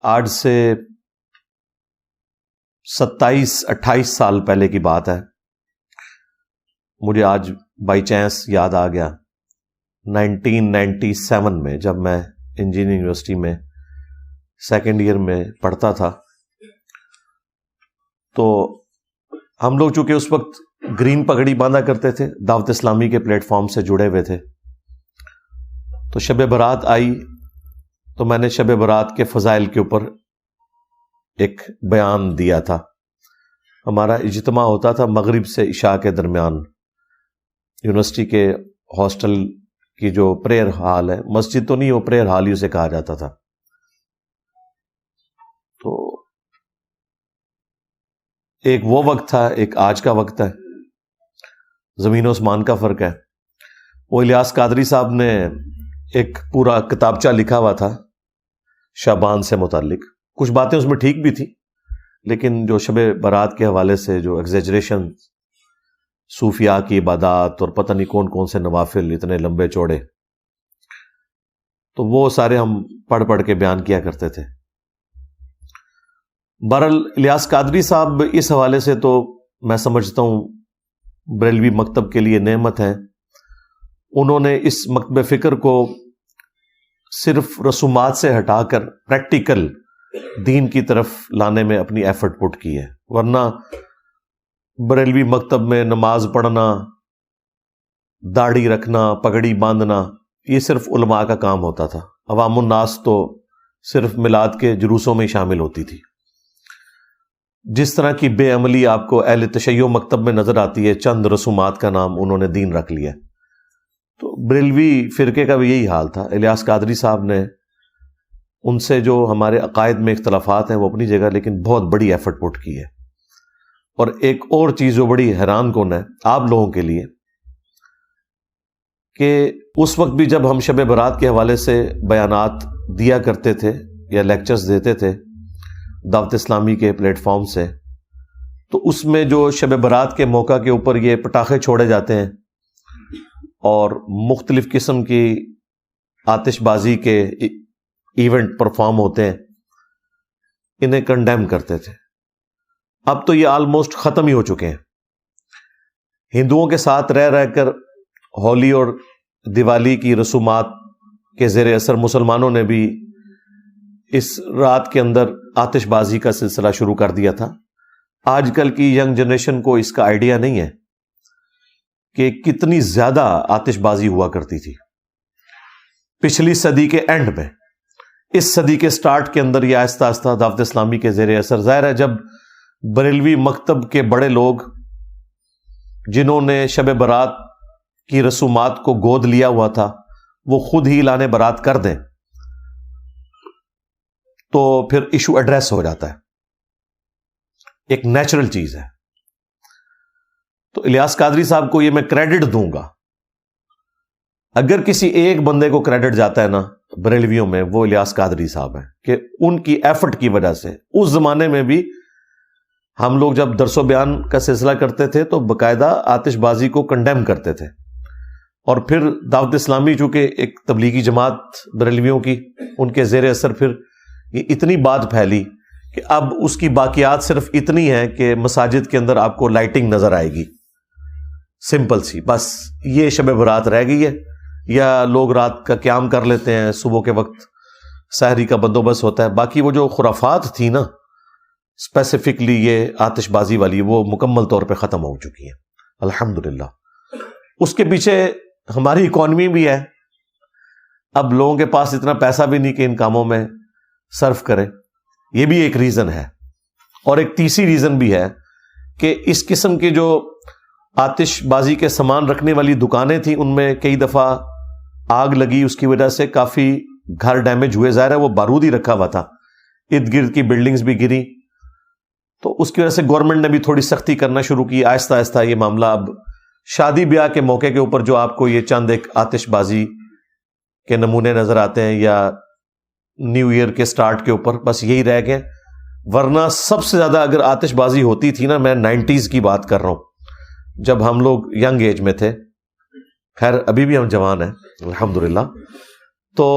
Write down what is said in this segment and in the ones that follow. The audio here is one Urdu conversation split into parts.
آج سے 27-28 سال پہلے کی بات ہے. مجھے آج بائی چانس یاد آ گیا 1997 میں جب میں انجینئرنگ یونیورسٹی میں سیکنڈ ایئر میں پڑھتا تھا. تو ہم لوگ چونکہ اس وقت گرین پگڑی باندھا کرتے تھے، دعوت اسلامی کے پلیٹ فارم سے جڑے ہوئے تھے. تو شب برات آئی تو میں نے شب برات کے فضائل کے اوپر ایک بیان دیا تھا. ہمارا اجتماع ہوتا تھا مغرب سے عشاء کے درمیان. یونیورسٹی کے ہاسٹل کی جو پریئر ہال ہے، مسجد تو نہیں، وہ پریئر ہال ہی اسے کہا جاتا تھا. تو ایک وہ وقت تھا، ایک آج کا وقت ہے، زمین و آسمان کا فرق ہے. وہ الیاس قادری صاحب نے ایک پورا کتابچہ لکھا ہوا تھا شعبان سے متعلق. کچھ باتیں اس میں ٹھیک بھی تھی، لیکن جو شب برات کے حوالے سے جو ایگزیجریشن، صوفیاء کی عبادات اور پتہ نہیں کون کون سے نوافل اتنے لمبے چوڑے، تو وہ سارے ہم پڑھ پڑھ کے بیان کیا کرتے تھے. بہرحال الیاس قادری صاحب اس حوالے سے تو میں سمجھتا ہوں بریلوی مکتب کے لیے نعمت ہے. انہوں نے اس مکتب فکر کو صرف رسومات سے ہٹا کر پریکٹیکل دین کی طرف لانے میں اپنی ایفرٹ پٹ کی ہے. ورنہ بریلوی مکتب میں نماز پڑھنا، داڑھی رکھنا، پگڑی باندھنا، یہ صرف علماء کا کام ہوتا تھا. عوام الناس تو صرف میلاد کے جلوسوں میں شامل ہوتی تھی. جس طرح کی بے عملی آپ کو اہل تشیع مکتب میں نظر آتی ہے، چند رسومات کا نام انہوں نے دین رکھ لیا. تو بریلوی فرقے کا بھی یہی حال تھا. الیاس قادری صاحب نے ان سے جو ہمارے عقائد میں اختلافات ہیں وہ اپنی جگہ، لیکن بہت بڑی ایفرٹ پٹ کی ہے. اور ایک اور چیز جو بڑی حیران کن ہے آپ لوگوں کے لیے، کہ اس وقت بھی جب ہم شب برات کے حوالے سے بیانات دیا کرتے تھے یا لیکچرز دیتے تھے دعوت اسلامی کے پلیٹ فارم سے، تو اس میں جو شب برات کے موقع کے اوپر یہ پٹاخے چھوڑے جاتے ہیں اور مختلف قسم کی آتش بازی کے ایونٹ پرفارم ہوتے ہیں، انہیں کنڈیم کرتے تھے. اب تو یہ آلموسٹ ختم ہی ہو چکے ہیں. ہندوؤں کے ساتھ رہ رہ کر ہولی اور دیوالی کی رسومات کے زیر اثر مسلمانوں نے بھی اس رات کے اندر آتش بازی کا سلسلہ شروع کر دیا تھا. آج کل کی ینگ جنریشن کو اس کا آئیڈیا نہیں ہے کہ کتنی زیادہ آتش بازی ہوا کرتی تھی پچھلی صدی کے اینڈ میں. اس صدی کے سٹارٹ کے اندر یہ آہستہ آہستہ دعوت اسلامی کے زیر اثر، ظاہر ہے جب بریلوی مکتب کے بڑے لوگ جنہوں نے شب برات کی رسومات کو گود لیا ہوا تھا وہ خود ہی اعلان برات کر دیں تو پھر ایشو ایڈریس ہو جاتا ہے. ایک نیچرل چیز ہے. تو الیاس قادری صاحب کو یہ میں کریڈٹ دوں گا. اگر کسی ایک بندے کو کریڈٹ جاتا ہے نا بریلویوں میں، وہ الیاس قادری صاحب ہیں، کہ ان کی ایفرٹ کی وجہ سے اس زمانے میں بھی ہم لوگ جب درس و بیان کا سلسلہ کرتے تھے تو باقاعدہ آتش بازی کو کنڈیم کرتے تھے. اور پھر دعوت اسلامی چونکہ ایک تبلیغی جماعت بریلویوں کی، ان کے زیر اثر پھر یہ اتنی بات پھیلی کہ اب اس کی باقیات صرف اتنی ہیں کہ مساجد کے اندر آپ کو لائٹنگ نظر آئے گی، سمپل سی، بس یہ شب برات رہ گئی ہے. یا لوگ رات کا قیام کر لیتے ہیں، صبح کے وقت سحری کا بندوبست ہوتا ہے. باقی وہ جو خرافات تھی نا اسپیسیفکلی یہ آتش بازی والی، وہ مکمل طور پہ ختم ہو چکی ہیں الحمدللہ. اس کے پیچھے ہماری اکانومی بھی ہے. اب لوگوں کے پاس اتنا پیسہ بھی نہیں کہ ان کاموں میں صرف کریں، یہ بھی ایک ریزن ہے. اور ایک تیسری ریزن بھی ہے کہ اس قسم کی جو آتش بازی کے سامان رکھنے والی دکانیں تھیں، ان میں کئی دفعہ آگ لگی، اس کی وجہ سے کافی گھر ڈیمیج ہوئے. ظاہر ہے وہ بارود ہی رکھا ہوا تھا، ارد گرد کی بلڈنگز بھی گری. تو اس کی وجہ سے گورنمنٹ نے بھی تھوڑی سختی کرنا شروع کی. آہستہ آہستہ یہ معاملہ اب شادی بیاہ کے موقع کے اوپر جو آپ کو یہ چند ایک آتش بازی کے نمونے نظر آتے ہیں، یا نیو ایئر کے سٹارٹ کے اوپر، بس یہی رہ گئے. ورنہ سب سے زیادہ اگر آتش بازی ہوتی تھی نا، میں 90s کی بات کر رہا ہوں، جب ہم لوگ ینگ ایج میں تھے، خیر ابھی بھی ہم جوان ہیں الحمدللہ، تو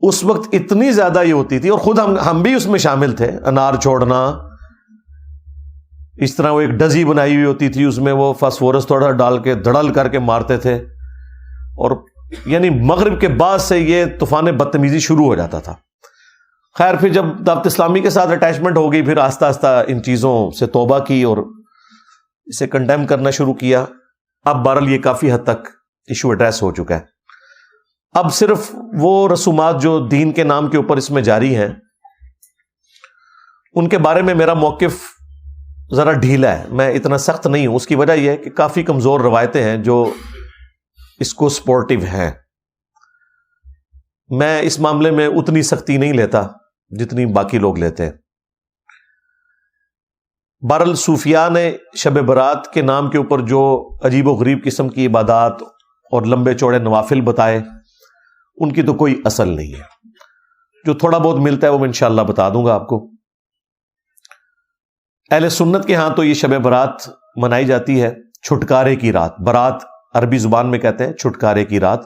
اس وقت اتنی زیادہ یہ ہوتی تھی، اور خود ہم بھی اس میں شامل تھے، انار چھوڑنا، اس طرح وہ ایک ڈزی بنائی ہوئی ہوتی تھی، اس میں وہ فاسفورس تھوڑا ڈال کے دھڑل کر کے مارتے تھے، اور یعنی مغرب کے بعد سے یہ طوفان بدتمیزی شروع ہو جاتا تھا۔ خیر پھر جب دعوت اسلامی کے ساتھ اٹیچمنٹ ہو گئی، پھر آہستہ آہستہ ان چیزوں سے توبہ کی اور اسے کنڈیم کرنا شروع کیا۔ اب بہرحال یہ کافی حد تک ایشو ایڈریس ہو چکا ہے۔ اب صرف وہ رسومات جو دین کے نام کے اوپر اس میں جاری ہیں، ان کے بارے میں میرا موقف ذرا ڈھیلا ہے، میں اتنا سخت نہیں ہوں۔ اس کی وجہ یہ ہے کہ کافی کمزور روایتیں ہیں جو اس کو سپورٹیو ہیں۔ میں اس معاملے میں اتنی سختی نہیں لیتا جتنی باقی لوگ لیتے ہیں۔ بہرحال صوفیاء نے شب برات کے نام کے اوپر جو عجیب و غریب قسم کی عبادات اور لمبے چوڑے نوافل بتائے، ان کی تو کوئی اصل نہیں ہے۔ جو تھوڑا بہت ملتا ہے وہ میں انشاءاللہ بتا دوں گا آپ کو۔ اہل سنت کے ہاں تو یہ شب برات منائی جاتی ہے چھٹکارے کی رات۔ برات عربی زبان میں کہتے ہیں چھٹکارے کی رات،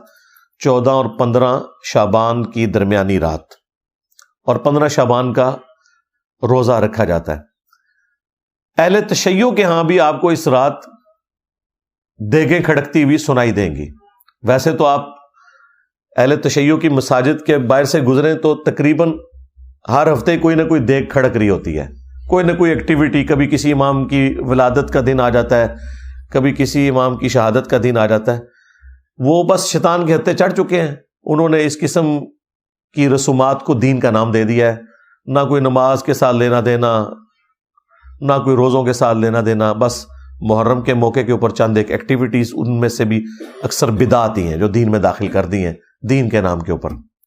14 اور 15 شعبان کی درمیانی رات، اور 15 شعبان کا روزہ رکھا جاتا ہے۔ اہل تشیع کے ہاں بھی آپ کو اس رات دیگیں کھڑکتی ہوئی سنائی دیں گی۔ ویسے تو آپ اہل تشیع کی مساجد کے باہر سے گزریں تو تقریباً ہر ہفتے کوئی نہ کوئی دیگ کھڑک رہی ہوتی ہے، کوئی نہ کوئی ایکٹیویٹی، کبھی کسی امام کی ولادت کا دن آ جاتا ہے، کبھی کسی امام کی شہادت کا دن آ جاتا ہے۔ وہ بس شیطان کے ہتھے چڑھ چکے ہیں، انہوں نے اس قسم کی رسومات کو دین کا نام دے دیا ہے۔ نہ کوئی نماز کے ساتھ لینا دینا، نہ کوئی روزوں کے ساتھ لینا دینا، بس محرم کے موقع کے اوپر چند ایک ایکٹیویٹیز، ان میں سے بھی اکثر بدعت ہی ہیں جو دین میں داخل کر دی ہیں دین کے نام کے اوپر۔